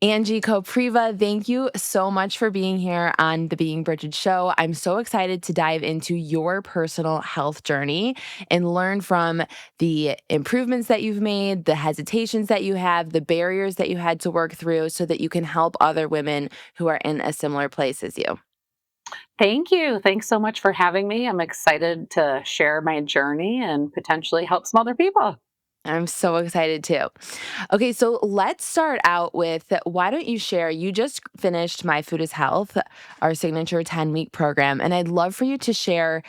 Angie Kopriva, thank you so much for being here on the BeingBrigid Show. I'm so excited to dive into your personal health journey and learn from the improvements that you've made, the hesitations that you have, the barriers that you had to work through so that you can help other women who are in a similar place as you. Thank you. Thanks so much for having me. I'm excited to share my journey and potentially help some other people. I'm so excited too. Okay, so let's start out with why don't you share? You just finished My Food is Health, our signature 10-week program, and I'd love for you to share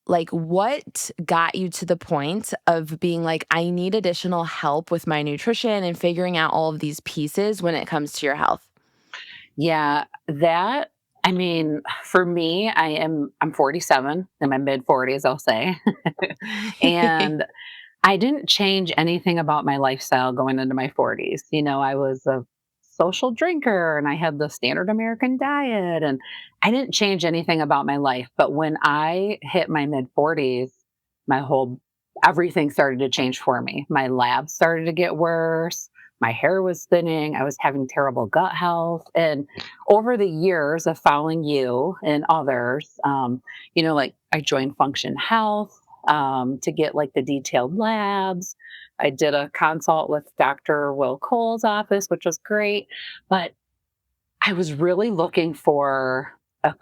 like what got you to the point of being like, I need additional help with my nutrition and figuring out all of these pieces when it comes to your health. Yeah, I mean, for me, I'm 47 in my mid 40s, I'll say. And I didn't change anything about my lifestyle going into my 40s. I was a social drinker and I had the standard American diet and I didn't change anything about my life. But when I hit my mid 40s, my whole everything started to change for me. My labs started to get worse. My hair was thinning. I was having terrible gut health. And over the years of following you and others, like I joined Function Health to get like the detailed labs. I did a consult with Dr. Will Cole's office, which was great. But I was really looking for an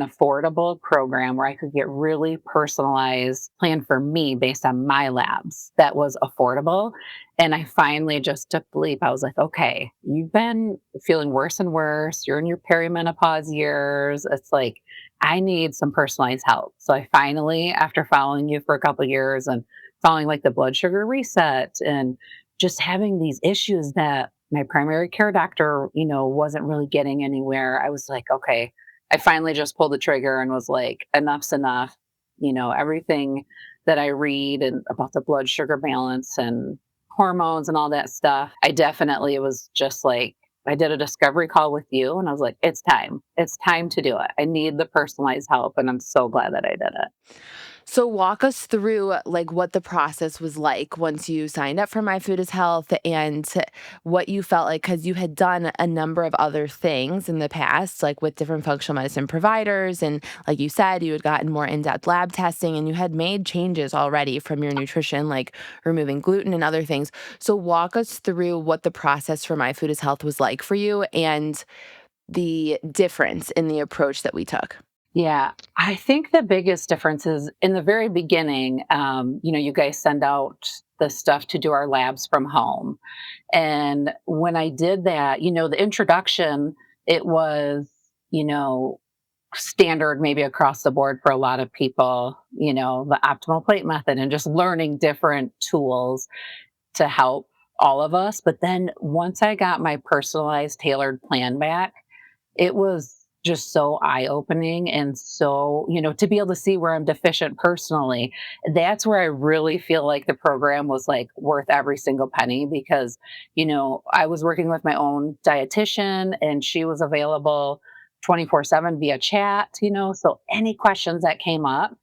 affordable program where I could get really personalized plan for me based on my labs that was affordable. And I finally just took the leap. I was like, okay, you've been feeling worse and worse. You're in your perimenopause years. It's like, I need some personalized help. So I finally, after following you for a couple of years and following like the blood sugar reset and just having these issues that my primary care doctor, wasn't really getting anywhere. I was like, okay, I finally just pulled the trigger and was like, enough's enough. Everything that I read and about the blood sugar balance and hormones and all that stuff, it was just like, I did a discovery call with you and I was like, it's time. It's time to do it. I need the personalized help. And I'm so glad that I did it. So walk us through like what the process was like once you signed up for My Food is Health and what you felt like because you had done a number of other things in the past, like with different functional medicine providers. And like you said, you had gotten more in-depth lab testing and you had made changes already from your nutrition, like removing gluten and other things. So walk us through what the process for My Food is Health was like for you and the difference in the approach that we took. Yeah, I think the biggest difference is in the very beginning, you guys send out the stuff to do our labs from home. And when I did that, the introduction, it was, you know, standard maybe across the board for a lot of people, the optimal plate method and just learning different tools to help all of us. But then once I got my personalized, tailored plan back, it was just so eye-opening and so, to be able to see where I'm deficient personally, that's where I really feel like the program was like worth every single penny because, I was working with my own dietitian and she was available 24/7 via chat, so any questions that came up,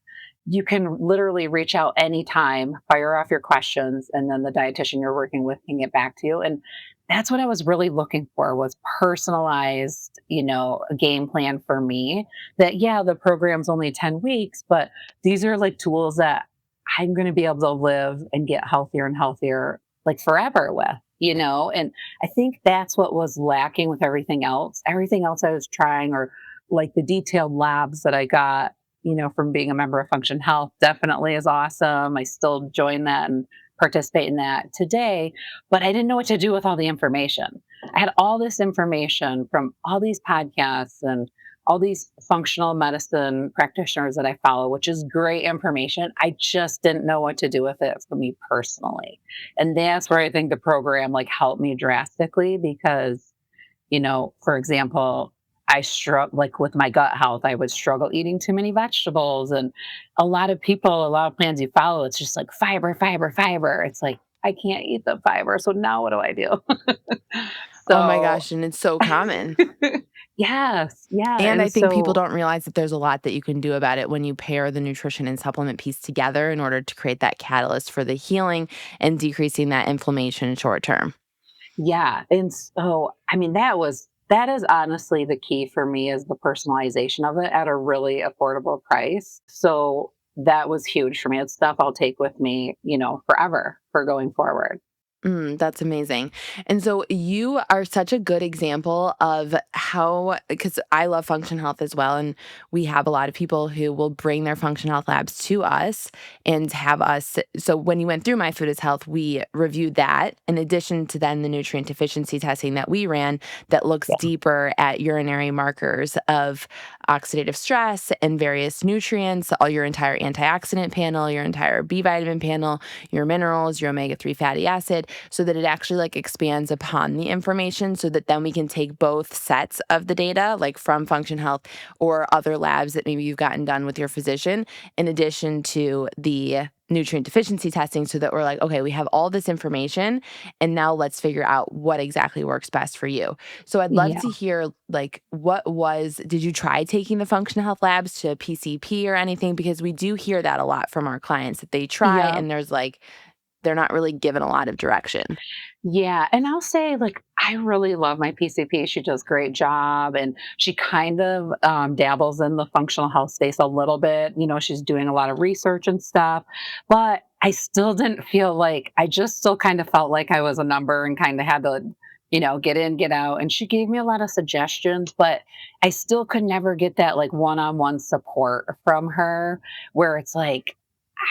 you can literally reach out anytime, fire off your questions, and then the dietitian you're working with can get back to you. And that's what I was really looking for was personalized, a game plan for me that, yeah, the program's only 10 weeks, but these are like tools that I'm going to be able to live and get healthier and healthier like forever with, and I think that's what was lacking with everything else. Everything else I was trying or like the detailed labs that I got, from being a member of Function Health definitely is awesome. I still join that and participate in that today, but I didn't know what to do with all the information. I had all this information from all these podcasts and all these functional medicine practitioners that I follow, which is great information. I just didn't know what to do with it for me personally. And that's where I think the program like helped me drastically because, for example, I struggle like with my gut health. I would struggle eating too many vegetables. And a lot of people, a lot of plans you follow, it's just like fiber, fiber, fiber. It's like, I can't eat the fiber. So now what do I do? Oh my so, gosh, and it's so common. yes. Yeah. And I And think people so, don't realize that there's a lot that you can do about it when you pair the nutrition and supplement piece together in order to create that catalyst for the healing and decreasing that inflammation short term. Yeah, and so, I mean, that is honestly the key for me is the personalization of it at a really affordable price. So that was huge for me. It's stuff I'll take with me, forever for going forward. That's amazing. And so you are such a good example of how, because I love function health as well. And we have a lot of people who will bring their function health labs to us and have us. So when you went through My Food is Health, we reviewed that in addition to then the nutrient deficiency testing that we ran that looks Yeah. deeper at urinary markers of oxidative stress and various nutrients, all your entire antioxidant panel, your entire B vitamin panel, your minerals, your omega-3 fatty acid, so that it actually like expands upon the information so that then we can take both sets of the data, like from Function Health or other labs that maybe you've gotten done with your physician, in addition to the nutrient deficiency testing, so that we're like, okay, we have all this information and now let's figure out what exactly works best for you. So I'd love Yeah. to hear like did you try taking the Function Health labs to PCP or anything? Because we do hear that a lot from our clients that they try Yeah. and there's like they're not really given a lot of direction. Yeah, and I'll say, like, I really love my PCP. She does a great job, and she kind of dabbles in the functional health space a little bit. She's doing a lot of research and stuff, but I still didn't feel like I just still kind of felt like I was a number and kind of had to, get in, get out. And she gave me a lot of suggestions, but I still could never get that like one-on-one support from her where it's like,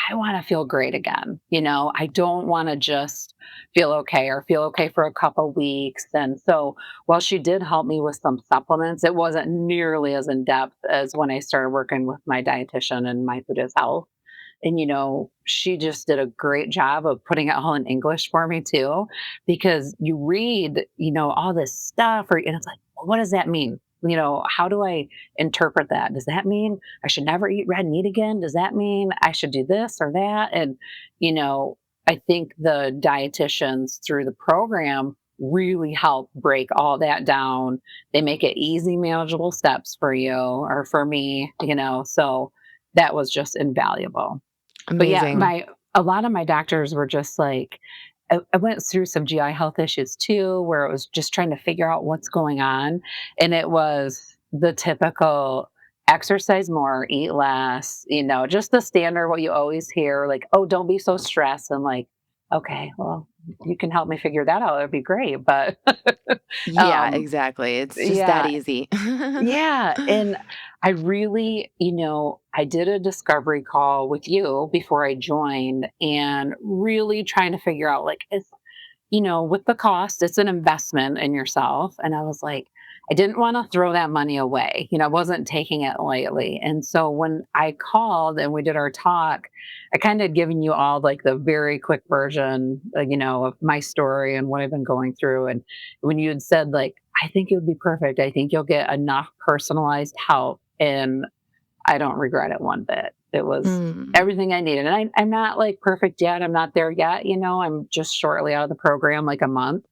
I want to feel great again. I don't want to just feel okay or feel okay for a couple weeks. And so while she did help me with some supplements, it wasn't nearly as in depth as when I started working with my dietitian and My Food is Health. And, she just did a great job of putting it all in English for me too, because you read, all this stuff, and it's like, well, what does that mean? How do I interpret that? Does that mean I should never eat red meat again? Does that mean I should do this or that? And, you know, I think the dietitians through the program really help break all that down. They make it easy, manageable steps for you or for me, so that was just invaluable. But yeah, Amazing. my a lot of my doctors were just like I went through some GI health issues too, where it was just trying to figure out what's going on. And it was the typical exercise more, eat less, just the standard what you always hear, like, oh, don't be so stressed. And like, okay, well, you can help me figure that out. It'd be great. But Yeah, um exactly. It's just that yeah, easy. yeah, and I really, I did a discovery call with you before I joined and really trying to figure out like with the cost, it's an investment in yourself. And I was like, I didn't want to throw that money away. I wasn't taking it lightly. And so when I called and we did our talk, I kind of given you all like the very quick version, of my story and what I've been going through. And when you had said like, I think it would be perfect. I think you'll get enough personalized help. And I don't regret it one bit. It was Mm. everything I needed. And I'm not like perfect yet. I'm not there yet. I'm just shortly out of the program, like a month,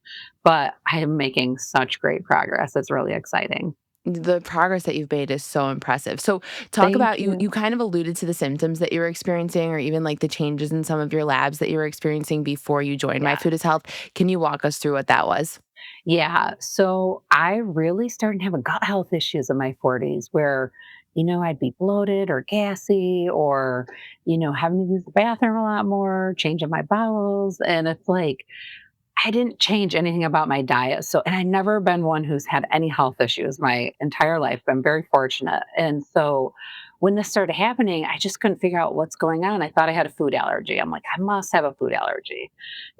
but I am making such great progress. It's really exciting. The progress that you've made is so impressive. So talk Thank about you. you kind of alluded to the symptoms that you were experiencing or even like the changes in some of your labs that you were experiencing before you joined My Yeah. Food is Health. Can you walk us through what that was? Yeah. So I really started having gut health issues in my 40s where, I'd be bloated or gassy or, having to use the bathroom a lot more, changing my bowels. And it's like, I didn't change anything about my diet. So, and I've never been one who's had any health issues my entire life. I'm very fortunate. And so when this started happening, I just couldn't figure out what's going on. I thought I had a food allergy. I'm like, I must have a food allergy.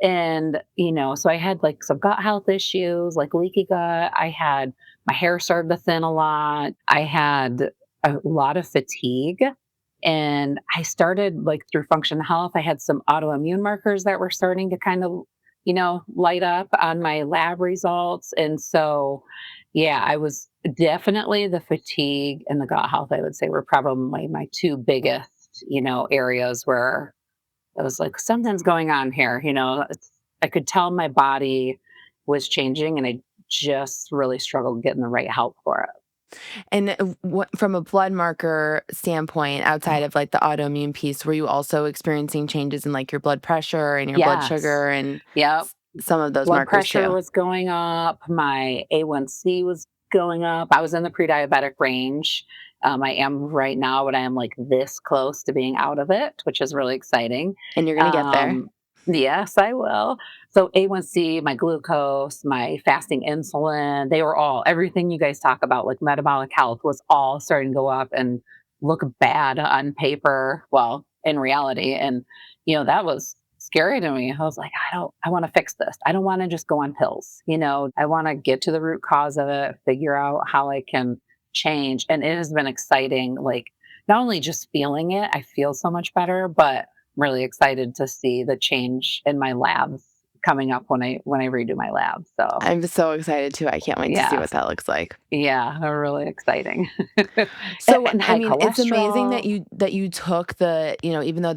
And, so I had like some gut health issues, like leaky gut. I had my hair started to thin a lot. I had a lot of fatigue. And I started like through function health, I had some autoimmune markers that were starting to kind of light up on my lab results. And so, yeah, I was definitely the fatigue and the gut health, I would say, were probably my two biggest, areas where I was like, something's going on here. I could tell my body was changing and I just really struggled getting the right help for it. And from a blood marker standpoint, outside of like the autoimmune piece, were you also experiencing changes in like your blood pressure and your blood Yes. sugar and Yep. some of those Blood markers pressure too. was going up, my A1C was going up. I was in the pre-diabetic range. I am right now, but I am like this close to being out of it, which is really exciting. And you're gonna get there. Um, yes, I will. So A1C, my glucose, my fasting insulin, they were all everything you guys talk about, like metabolic health, was all starting to go up and look bad on paper. Well, in reality, and that was scary to me. I was like, I want to fix this. I don't want to just go on pills. I want to get to the root cause of it, figure out how I can change. And it has been exciting. Like, not only just feeling it, I feel so much better, but I'm really excited to see the change in my labs coming up when I redo my lab. So I'm so excited too. I can't wait to see yeah, what that looks like. yeah, they're really exciting. So, And I high mean, it's amazing cholesterol. that you took the, even though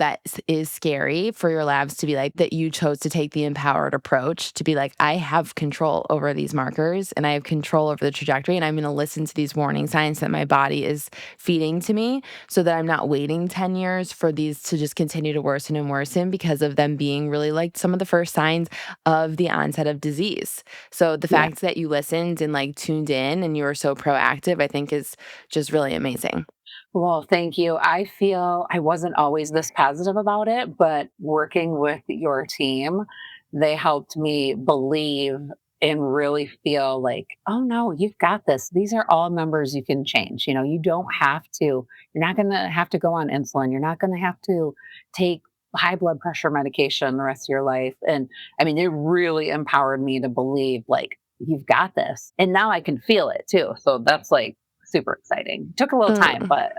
is scary for your labs to be like that, you chose to take the empowered approach to be like, I have control over these markers and I have control over the trajectory, and I'm going to listen to these warning signs that my body is feeding to me, so that I'm not waiting 10 years for these to just continue to worsen and worsen because of them being really like some of the first signs of the onset of disease. So the Yeah. fact that you listened and like tuned in and you were so proactive, I think is just really amazing. Well, thank you. I feel I wasn't always this positive about it, but working with your team, they helped me believe and really feel like, oh no, you've got this. These are all numbers you can change. You don't have to, you're not going to have to go on insulin. You're not going to have to take high blood pressure medication the rest of your life. And I mean, it really empowered me to believe like, you've got this. And now I can feel it too. So that's like super exciting. Took a little time, Mm. but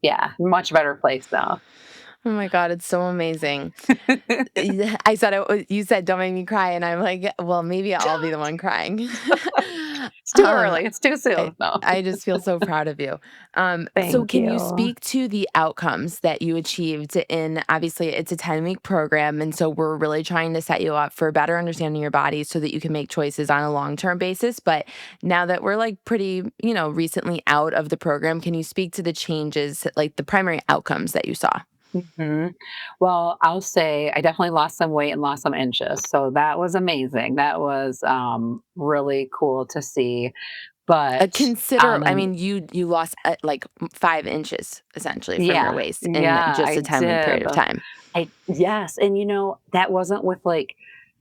yeah, much better place now. Oh my God, it's so amazing. Yeah, I said you said, "Don't make me cry," and I'm like, well, maybe I'll be the one crying. It's too Um, early. It's too I soon. No. I just feel so proud of you. So Thank can you you. speak to the outcomes that you achieved in, obviously it's a 10-week program, and so we're really trying to set you up for better understanding your body so that you can make choices on a long-term basis. But now that we're like pretty, recently out of the program, can you speak to the changes, like the primary outcomes that you saw? Mhm. Well, I'll say I definitely lost some weight and lost some inches. So that was amazing. That was really cool to see. But Consider, on I an mean, you lost, like, 5 inches essentially from your yeah, waist in yeah, just I a 10-week period did. of time. I yes, and that wasn't with like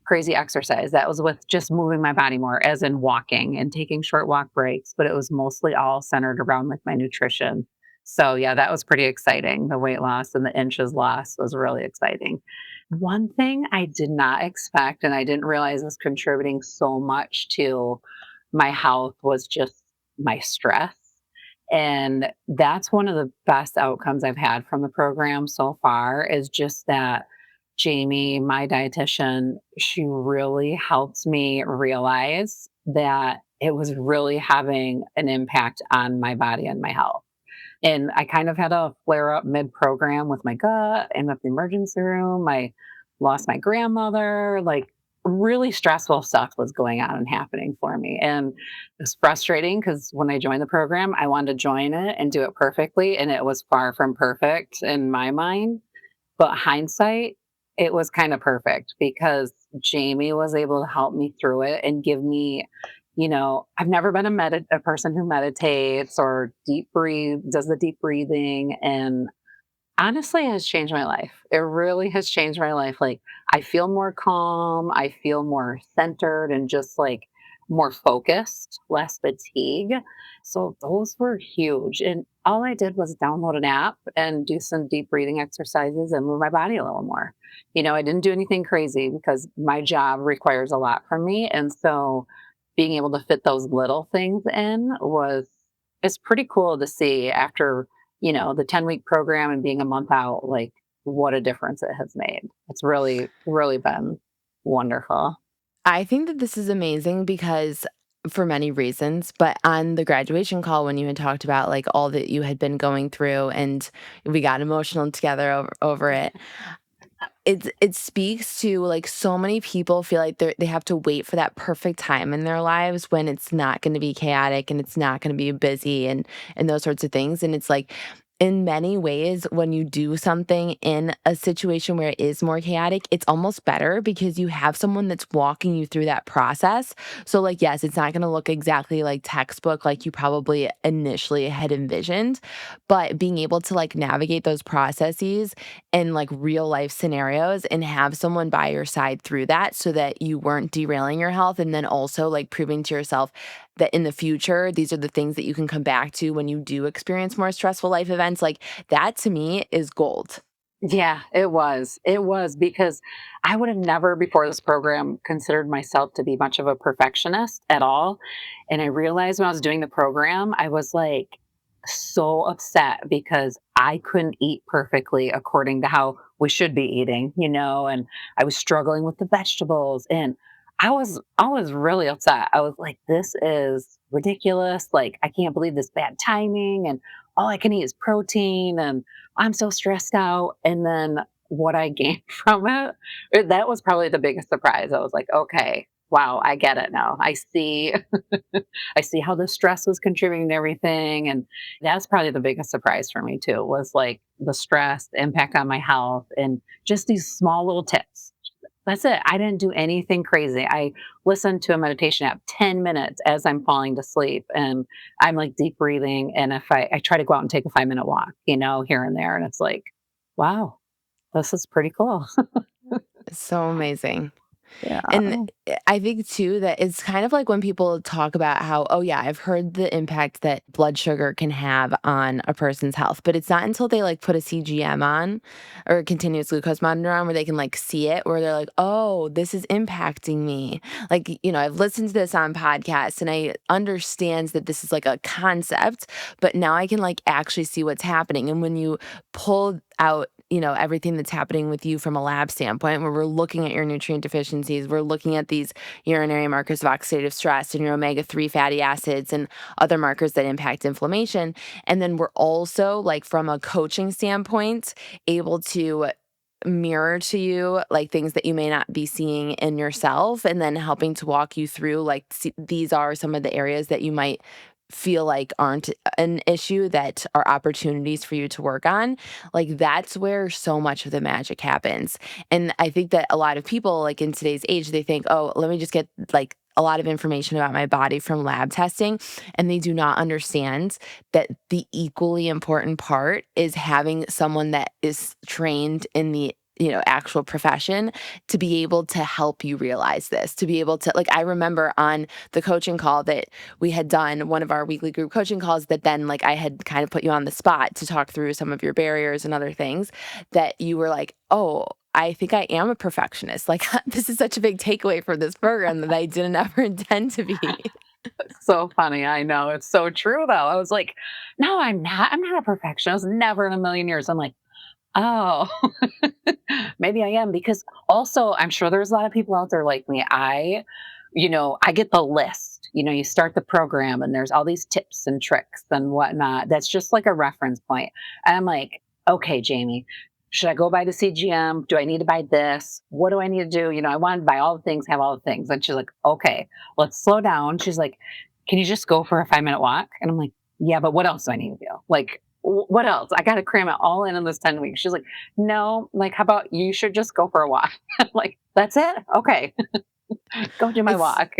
crazy exercise. That was with just moving my body more, as in walking and taking short walk breaks, but it was mostly all centered around like my nutrition. So yeah, that was pretty exciting. The weight loss and the inches lost was really exciting. One thing I did not expect and I didn't realize was contributing so much to my health was just my stress. And that's one of the best outcomes I've had from the program so far is just that Jamie, my dietitian, she really helped me realize that it was really having an impact on my body and my health. And I kind of had a flare up mid program with my gut and with the emergency room. I lost my grandmother. Like, really stressful stuff was going on and happening for me. And it was frustrating because when I joined the program, I wanted to join it and do it perfectly. And it was far from perfect in my mind. But hindsight, it was kind of perfect because Jamie was able to help me through it and give me, I've never been a person who meditates or does the deep breathing. And honestly, it has changed my life. It really has changed my life. Like, I feel more calm, I feel more centered and just like more focused, less fatigue. So those were huge. And all I did was download an app and do some deep breathing exercises and move my body a little more. I didn't do anything crazy because my job requires a lot from me. And so being able to fit those little things in was it's pretty cool to see after the 10-week program and being a month out, like what a difference it has made. It's really, really been wonderful. I think that this is amazing because for many reasons, but on the graduation call when you had talked about like all that you had been going through and we got emotional together over it. It speaks to like so many people feel like they have to wait for that perfect time in their lives when it's not going to be chaotic and it's not going to be busy and those sorts of things, and it's like in many ways, when you do something in a situation where it is more chaotic, it's almost better because you have someone that's walking you through that process. So, like, yes, it's not going to look exactly like textbook, like you probably initially had envisioned, but being able to like navigate those processes in like real life scenarios and have someone by your side through that so that you weren't derailing your health. And then also like proving to yourself that in the future, these are the things that you can come back to when you do experience more stressful life events. Like that to me is gold. Yeah, it was. It was because I would have never before this program considered myself to be much of a perfectionist at all. And I realized when I was doing the program, I was like so upset because I couldn't eat perfectly according to how we should be eating, and I was struggling with the vegetables and I was really upset. I was like, this is ridiculous. Like, I can't believe this bad timing and all I can eat is protein and I'm so stressed out. And then what I gained from it, that was probably the biggest surprise. I was like, okay, wow, I get it now. I see I see how the stress was contributing to everything. And that's probably the biggest surprise for me too, was like the stress, the impact on my health, and just these small little tips. That's it. I didn't do anything crazy. I listened to a meditation app 10 minutes as I'm falling to sleep and I'm like deep breathing. And if I try to go out and take a 5-minute walk, here and there. And it's like, wow, this is pretty cool. So amazing. Yeah. And I think too that it's kind of like when people talk about how, oh yeah, I've heard the impact that blood sugar can have on a person's health, but it's not until they like put a CGM on or a continuous glucose monitor on where they can like see it, where they're like, oh, this is impacting me. Like, I've listened to this on podcasts and I understands that this is like a concept, but now I can like actually see what's happening. And when you pull out everything that's happening with you from a lab standpoint, where we're looking at your nutrient deficiencies, we're looking at these urinary markers of oxidative stress and your omega-3 fatty acids and other markers that impact inflammation. And then we're also, like, from a coaching standpoint, able to mirror to you like things that you may not be seeing in yourself and then helping to walk you through like these are some of the areas that you might feel like aren't an issue that are opportunities for you to work on. Like that's where so much of the magic happens. And I think that a lot of people like in today's age they think, "Oh, let me just get like a lot of information about my body from lab testing." And they do not understand that the equally important part is having someone that is trained in the actual profession to be able to help you realize this, to be able to like I remember on the coaching call that we had done, one of our weekly group coaching calls, that then like I had kind of put you on the spot to talk through some of your barriers and other things that you were like, "Oh, I think I am a perfectionist." Like this is such a big takeaway for this program that I didn't ever intend to be. So funny. I know. It's so true though. I was like, no, I'm not. I'm not a perfectionist. Never in a million years. I'm like, oh, maybe I am because also I'm sure there's a lot of people out there like me. I get the list. You start the program and there's all these tips and tricks and whatnot. That's just like a reference point. And I'm like, okay, Jamie, should I go buy the CGM? Do I need to buy this? What do I need to do? I want to buy all the things, have all the things. And she's like, okay, let's slow down. She's like, can you just go for a 5-minute walk? And I'm like, yeah, but what else do I need to do? Like, what else? I got to cram it all in this 10 weeks. She's like, no, like, how about you should just go for a walk? I'm like, that's it? Okay, go do my It's walk.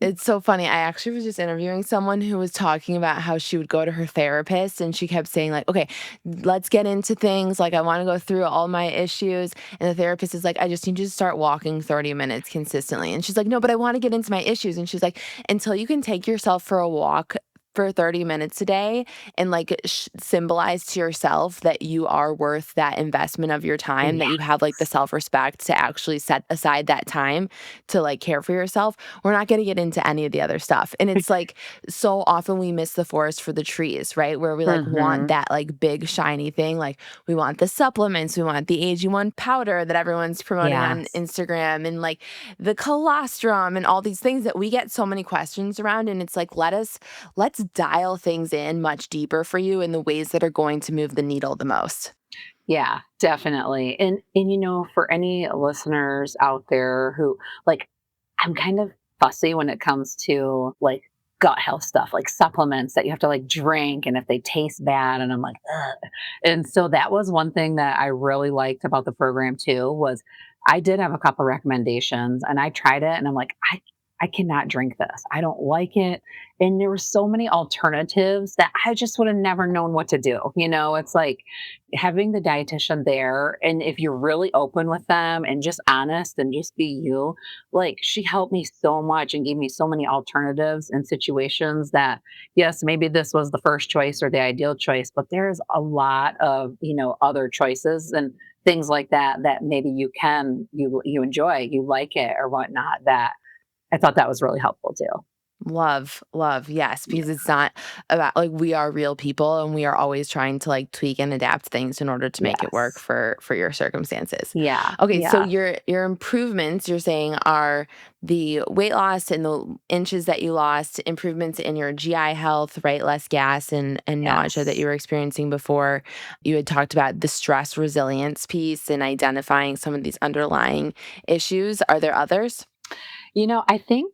it's so funny. I actually was just interviewing someone who was talking about how she would go to her therapist and she kept saying like, "Okay, let's get into things. Like I want to go through all my issues." And the therapist is like, "I just need you to start walking 30 minutes consistently." And she's like, "No, but I want to get into my issues." And she's like, "Until you can take yourself for a walk for 30 minutes a day and like symbolize to yourself that you are worth that investment of your time, that Yeah. you have like the self-respect to actually set aside that time to like care for yourself, we're not going to get into any of the other stuff." And it's like so often we miss the forest for the trees, right? Where we like want Hmm. that like big shiny thing. Like we want the supplements, we want the AG1 powder that everyone's promoting on Yes. Instagram and like the colostrum and all these things that we get so many questions around. And it's like, let's dial things in much deeper for you in the ways that are going to move the needle the most. Yeah, definitely. And for any listeners out there who like I'm kind of fussy when it comes to like gut health stuff, like supplements that you have to like drink, and if they taste bad, and I'm like, ugh. And so that was one thing that I really liked about the program too, was I did have a couple recommendations and I tried it and I'm like, I cannot drink this. I don't like it. And there were so many alternatives that I just would have never known what to do. It's like having the dietitian there, and if you're really open with them and just honest and just be you, like she helped me so much and gave me so many alternatives and situations that, yes, maybe this was the first choice or the ideal choice, but there's a lot of, other choices and things like that that maybe you enjoy, you like it or whatnot, that I thought that was really helpful too. Love, love, yes, Yeah. because it's not about like we are real people and we are always trying to like tweak and adapt things in order to make it work Yes. for your circumstances. Yeah. Okay, so Yeah. your improvements you're saying are the weight loss and the inches that you lost, improvements in your GI health, right? Less gas and nausea that you Yes. were experiencing before. You had talked about the stress resilience piece and identifying some of these underlying issues. Are there others? I think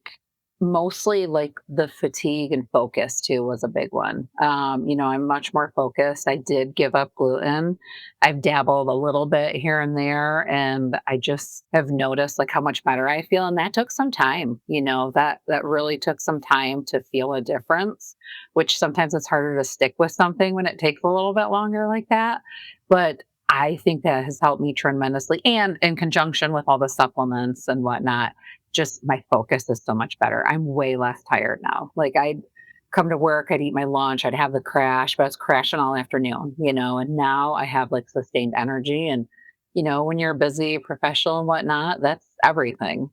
mostly like the fatigue and focus too was a big one. I'm much more focused. I did give up gluten. I've dabbled a little bit here and there, and I just have noticed like how much better I feel. And that took some time, that really took some time to feel a difference, which sometimes it's harder to stick with something when it takes a little bit longer like that. But I think that has helped me tremendously. And in conjunction with all the supplements and whatnot, just my focus is so much better. I'm way less tired now. Like I'd come to work, I'd eat my lunch, I'd have the crash, but I was crashing all afternoon, and now I have like sustained energy. And, when you're a busy professional and whatnot, that's everything.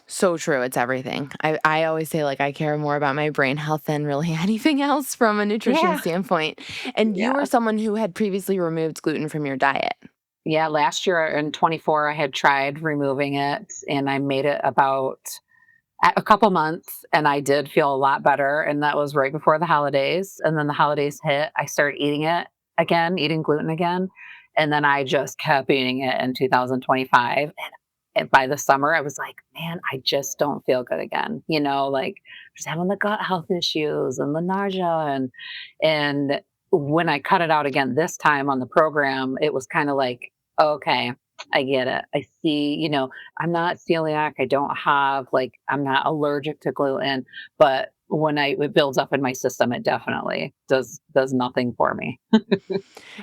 So true, it's everything. I always say, like, I care more about my brain health than really anything else from a nutrition Yeah. standpoint, and you were Yeah. someone who had previously removed gluten from your diet. Yeah. Last year in 24, I had tried removing it and I made it about a couple months, and I did feel a lot better. And that was right before the holidays. And then the holidays hit. I started eating it again, eating gluten again. And then I just kept eating it in 2025. And by the summer, I was like, man, I just don't feel good again. Like just having the gut health issues and the nausea. And when I cut it out again this time on the program, it was kind of like, okay, I get it. I see, I'm not celiac. I don't have like I'm not allergic to gluten, but when it builds up in my system, it definitely does nothing for me.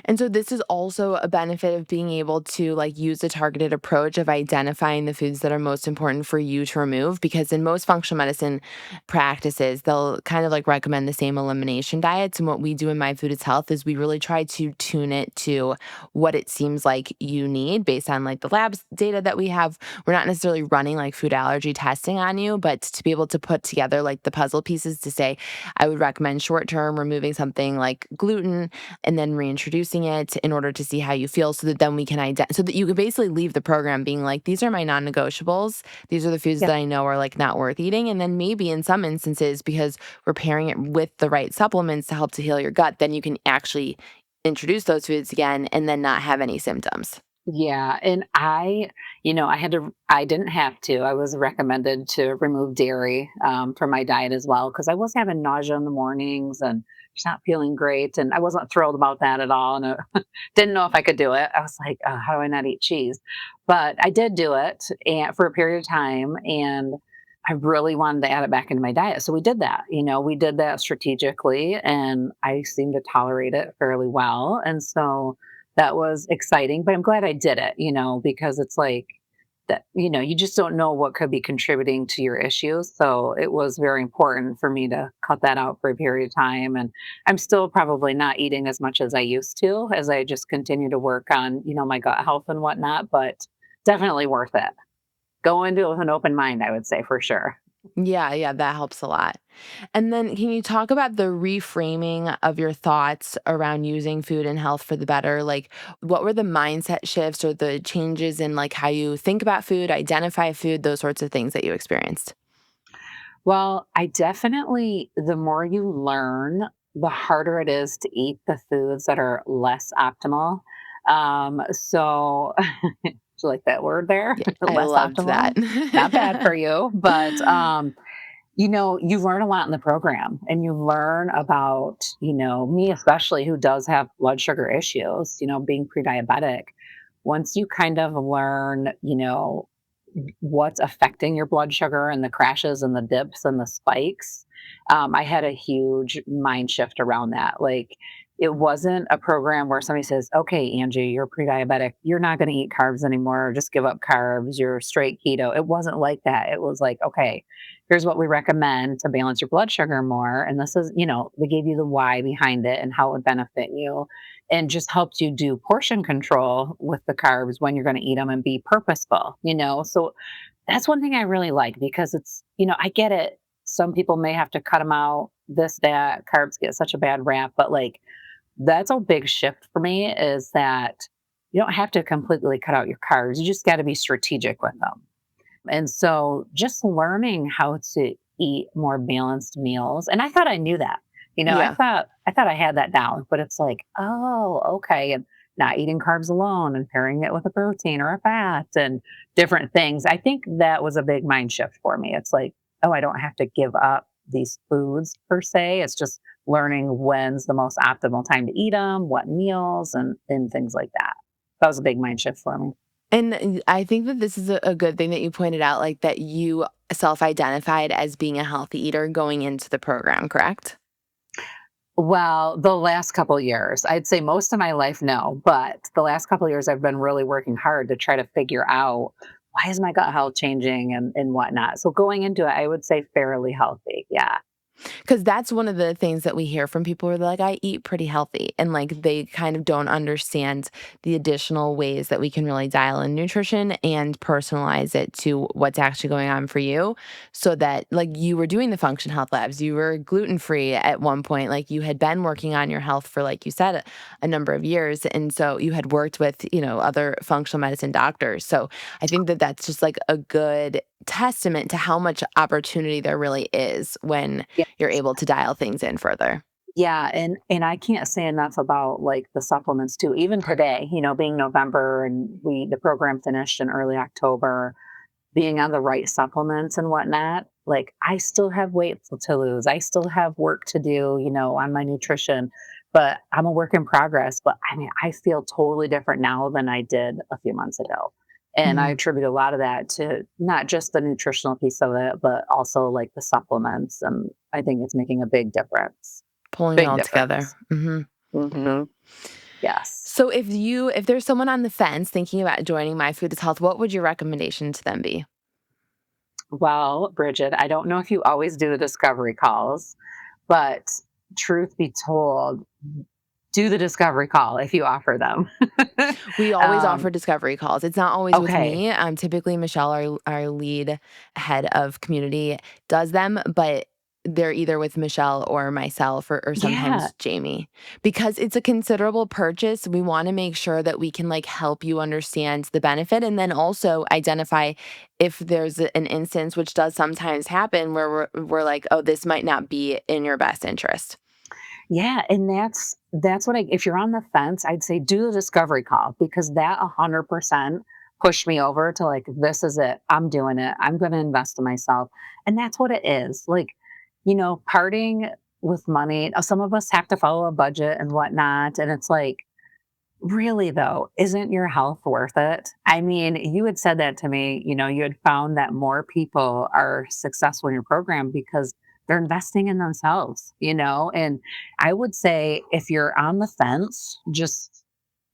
And so this is also a benefit of being able to like use a targeted approach of identifying the foods that are most important for you to remove because in most functional medicine practices they'll kind of like recommend the same elimination diets and what we do in My Food is Health is we really try to tune it to what it seems like you need based on like the labs data that we have. We're not necessarily running like food allergy testing on you, but to be able to put together like the puzzle pieces to say I would recommend short term removing something like gluten and then reintroducing it in order to see how you feel so that then we can so that you can basically leave the program being like these are my non-negotiables, these are the foods Yeah. that I know are like not worth eating, and then maybe in some instances because we're pairing it with the right supplements to help to heal your gut then you can actually introduce those foods again and then not have any symptoms. Yeah, and I didn't have to. I was recommended to remove dairy from my diet as well because I was having nausea in the mornings and just not feeling great, and I wasn't thrilled about that at all, and didn't know if I could do it. I was like, how do I not eat cheese? But I did do it, and for a period of time, and I really wanted to add it back into my diet, so we did that. We did that strategically, and I seemed to tolerate it fairly well, and so that was exciting, but I'm glad I did it, because it's like that, you just don't know what could be contributing to your issues. So it was very important for me to cut that out for a period of time. And I'm still probably not eating as much as I used to as I just continue to work on, my gut health and whatnot, but definitely worth it. Go into it with an open mind, I would say for sure. Yeah, yeah, that helps a lot. And then can you talk about the reframing of your thoughts around using food and health for the better? Like what were the mindset shifts or the changes in like how you think about food, identify food, those sorts of things that you experienced? Well, I definitely, the more you learn, the harder it is to eat the foods that are less optimal. So, do you like that word there? Yeah, I Less loved that. optimal, not bad for you, but You learn a lot in the program and you learn about, me especially who does have blood sugar issues, being pre-diabetic. Once you kind of learn, what's affecting your blood sugar and the crashes and the dips and the spikes, I had a huge mind shift around that. Like, it wasn't a program where somebody says, okay, Angie, you're pre-diabetic. You're not going to eat carbs anymore. Just give up carbs. You're straight keto. It wasn't like that. It was like, okay, here's what we recommend to balance your blood sugar more. And this is, they gave you the why behind it and how it would benefit you, and just helps you do portion control with the carbs when you're going to eat them and be purposeful. So that's one thing I really like, because I get it. Some people may have to cut them out, this, that, carbs get such a bad rap, but like, that's a big shift for me, is that you don't have to completely cut out your carbs. You just got to be strategic with them. And so just learning how to eat more balanced meals. And I thought I knew that. I Yeah. thought I had that down, but it's like, oh, okay. And not eating carbs alone and pairing it with a protein or a fat and different things. I think that was a big mind shift for me. It's like, oh, I don't have to give up these foods per se. It's just learning when's the most optimal time to eat them, what meals, and things like that. That was a big mind shift for me. And I think that this is a good thing that you pointed out, like that you self-identified as being a healthy eater going into the program, correct? Well, the last couple years, I'd say most of my life, no, but the last couple years, I've been really working hard to try to figure out, why is my gut health changing and whatnot. So going into it, I would say fairly healthy. Yeah. Because that's one of the things that we hear from people where they're like, I eat pretty healthy. And like they kind of don't understand the additional ways that we can really dial in nutrition and personalize it to what's actually going on for you. So that, like, you were doing the function health labs, you were gluten free at one point, like, you had been working on your health for, like you said, a number of years. And so you had worked with, other functional medicine doctors. So I think that that's just like a good testament to how much opportunity there really is when Yeah. you're able to dial things in further. Yeah, and I can't say enough about like the supplements too. Even today, being November and the program finished in early October, being on the right supplements and whatnot, like I still have weight to lose. I still have work to do, on my nutrition, but I'm a work in progress. But I mean, I feel totally different now than I did a few months ago. And I Mhm. attribute a lot of that to not just the nutritional piece of it, but also like the supplements. And I think it's making a big difference. Pulling it Big all together. difference. Mhm. Hmm. Yes. So if there's someone on the fence thinking about joining My Food is Health, what would your recommendation to them be? Well, Bridget, I don't know if you always do the discovery calls, but truth be told, do the discovery call if you offer them. We always offer um, discovery calls. It's not always with okay. me. Typically Michelle, our lead head of community, does them, but they're either with Michelle or myself or Yeah. sometimes Jamie. Because it's a considerable purchase, we want to make sure that we can like help you understand the benefit and then also identify if there's an instance, which does sometimes happen, where we're like, oh, this might not be in your best interest. Yeah. And that's what if you're on the fence, I'd say do the discovery call, because that 100% pushed me over to like, this is it. I'm doing it. I'm going to invest in myself. And that's what it is. Like, parting with money. Some of us have to follow a budget and whatnot. And it's like, really, though, isn't your health worth it? I mean, you had said that to me. You had found that more people are successful in your program because they're investing in themselves. And I would say if you're on the fence, just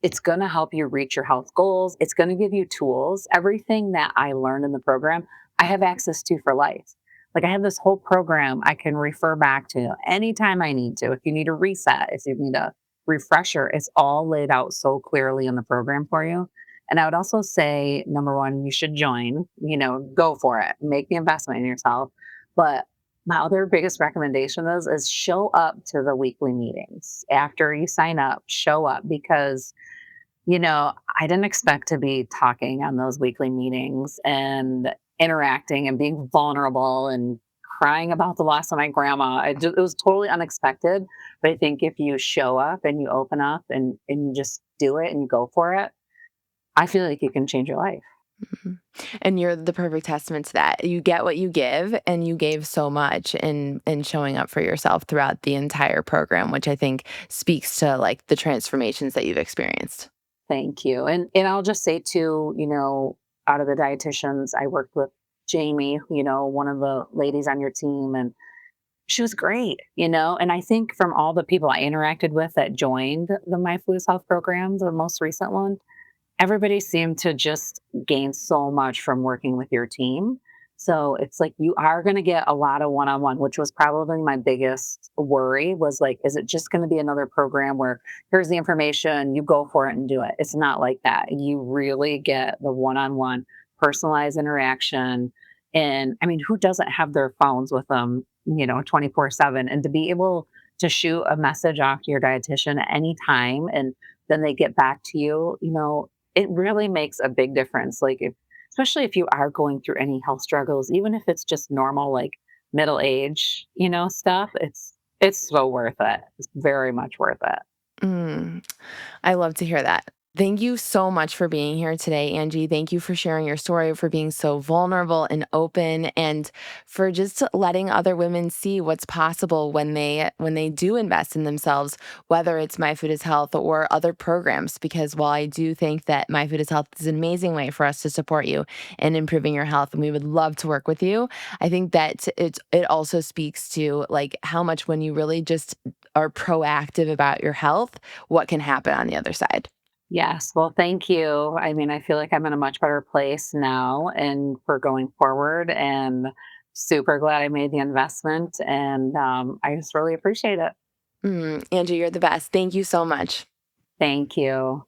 it's going to help you reach your health goals. It's going to give you tools. Everything that I learned in the program, I have access to for life. Like I have this whole program I can refer back to anytime I need to. If you need a reset, if you need a refresher, it's all laid out so clearly in the program for you. And I would also say, number one, you should join, go for it, make the investment in yourself. But my other biggest recommendation is show up to the weekly meetings after you sign up, show up, because I didn't expect to be talking on those weekly meetings and interacting and being vulnerable and crying about the loss of my grandma. It was totally unexpected. But I think if you show up and you open up and you just do it and you go for it, I feel like you can change your life. Mhm. And you're the perfect testament to that. You get what you give, and you gave so much in showing up for yourself throughout the entire program, which I think speaks to, like, the transformations that you've experienced. Thank you. And I'll just say too, out of the dietitians, I worked with Jamie, one of the ladies on your team, and she was great, and I think from all the people I interacted with that joined the My Food is Health program, the most recent one, everybody seemed to just gain so much from working with your team. So it's like you are going to get a lot of one-on-one, which was probably my biggest worry was like, is it just going to be another program where here's the information, you go for it and do it? It's not like that. You really get the one-on-one personalized interaction. And I mean, who doesn't have their phones with them, 24/7? And to be able to shoot a message off to your dietitian at any time and then they get back to you, it really makes a big difference. Like, especially if you are going through any health struggles, even if it's just normal, like middle age, stuff, it's so worth it. It's very much worth it. Mm. I love to hear that. Thank you so much for being here today, Angie. Thank you for sharing your story, for being so vulnerable and open, and for just letting other women see what's possible when they do invest in themselves, whether it's My Food is Health or other programs. Because while I do think that My Food is Health is an amazing way for us to support you in improving your health, and we would love to work with you, I think that it also speaks to like how much when you really just are proactive about your health, what can happen on the other side. Yes. Well, thank you. I mean, I feel like I'm in a much better place now and for going forward. And super glad I made the investment. And I just really appreciate it. Angie, you're the best. Thank you so much. Thank you.